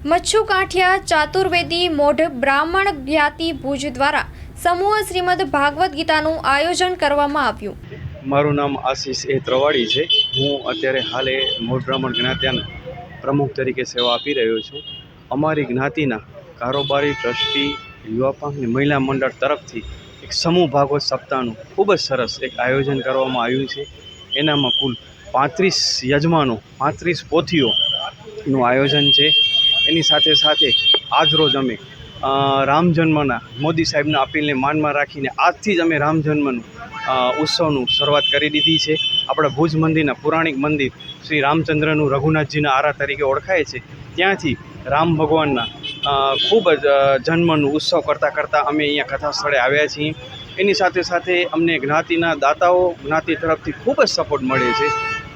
મચ્છુ કાંઠિયા ચાતુર્વેદી મોઢ બ્રાહ્મણ જ્ઞાતિ ભુજ દ્વારા સમૂહ શ્રીમદ ભાગવત ગીતાનું આયોજન કરવામાં આવ્યું। મારું નામ આશીષ એ ત્રવાડી છે। હું અત્યારે હાલે મોઢ બ્રાહ્મણ જ્ઞાતિના પ્રમુખ તરીકે સેવા આપી રહ્યો છું। અમારી જ્ઞાતિના કારોબારી ટ્રસ્ટી યુવા પાંખ અને મહિલા મંડળ તરફથી એક સમૂહ ભાગવત સપ્તાહનું ખૂબ જ સરસ એક આયોજન કરવામાં આવ્યું છે। એનામાં કુલ 35 યજમાનો 35 પોથીઓનું આયોજન છે। એની સાથે સાથે આજરોજ અમે રામ જન્મના મોદી સાહેબના અપીલને માનમાં રાખીને આજથી જ અમે રામ જન્મનું ઉત્સવનું શરૂઆત કરી દીધી છે। આપણા ભુજ મંદિરના પૌરાણિક મંદિર શ્રી રામચંદ્રનું રઘુનાથજીના આરા તરીકે ઓળખાય છે। ત્યાંથી રામ ભગવાનના ખૂબ જ જન્મનું ઉત્સવ કરતાં અમે અહીંયા કથા સ્થળે આવ્યા છીએ। એની સાથે સાથે અમને જ્ઞાતિના દાતાઓ જ્ઞાતિ તરફથી ખૂબ જ સપોર્ટ મળે છે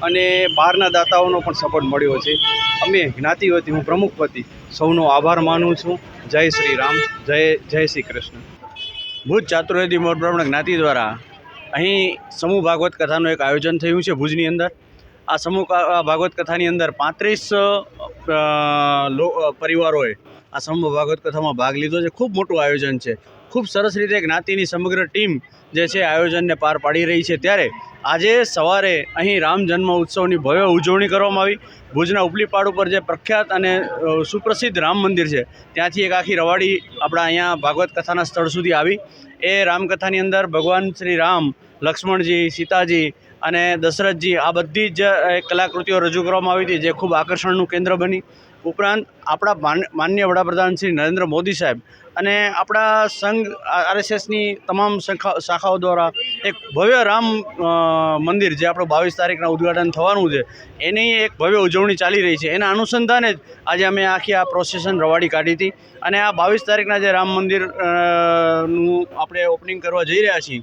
અને બહારના દાતાઓનો પણ સપોર્ટ મળ્યો છે। અમે જ્ઞાતિ વતી હું પ્રમુખ વતી સૌનો આભાર માનું છું। જય શ્રી રામ, જય શ્રી કૃષ્ણ। ભુજ ચાતુર્વેદી મોઢ બ્રાહ્મણ જ્ઞાતિ દ્વારા અહીં સમૂહ ભાગવત કથાનું એક આયોજન થયું છે ભુજની અંદર। આ સમૂહ ભાગવત કથાની અંદર 35 પરિવારોએ આ સમૂહ ભાગવત કથામાં ભાગ લીધો છે। ખૂબ મોટું આયોજન છે। ખૂબ સરસ રીતે જ્ઞાતિની સમગ્ર ટીમ જે છે આયોજનને પાર પાડી રહી છે। ત્યારે આજે સવારે અહીં રામ જન્મ ઉત્સવની ભવ્ય ઉજવણી કરવામાં આવી। ભુજના ઉપલી પાડ ઉપર જે પ્રખ્યાત અને સુપ્રસિદ્ધ રામ મંદિર છે ત્યાંથી એક આખી રવાડી આપણા અહીંયા ભાગવત કથાના સ્થળ સુધી આવી। એ રામકથાની અંદર ભગવાન શ્રી રામ, લક્ષ્મણજી, સીતાજી અને દશરથજી આ બધી જ કલાકૃતિઓ રજૂ કરવામાં આવી હતી, જે ખૂબ આકર્ષણનું કેન્દ્ર બની। ઉપરાંત આપણા માનનીય વડાપ્રધાન શ્રી નરેન્દ્ર મોદી સાહેબ અને આપણા સંઘ RSSની તમામ શાખાઓ દ્વારા એક ભવ્ય રામ મંદિર જે આપણું 22 તારીખના ઉદ્ઘાટન થવાનું છે એની એક ભવ્ય ઉજવણી ચાલી રહી છે। એના અનુસંધાને જ આજે અમે આખી આ પ્રોસેશન રવાડી કાઢી હતી અને આ 22 તારીખના જે રામ મંદિર નું આપણે ઓપનિંગ કરવા જઈ રહ્યા છીએ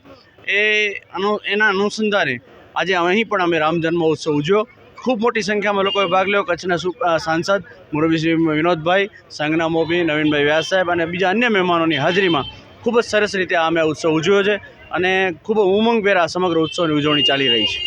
એના અનુસંધાને આજે અહીં પણ અમે રામ જન્મ ઉત્સવ ઉજવ્યો। ખૂબ મોટી સંખ્યામાં લોકોએ ભાગ લીધો। કચ્છના સાંસદ મુરબ્બી વિનોદભાઈ, સંઘના મોભી નવીનભાઈ વ્યાસ સાહેબ અને બીજા અન્ય મહેમાનોની હાજરીમાં ખૂબ જ સરસ રીતે આ અમે ઉત્સવ ઉજવ્યો છે અને ખૂબ ઉમંગભેર આ સમગ્ર ઉત્સવની ઉજવણી ચાલી રહી છે।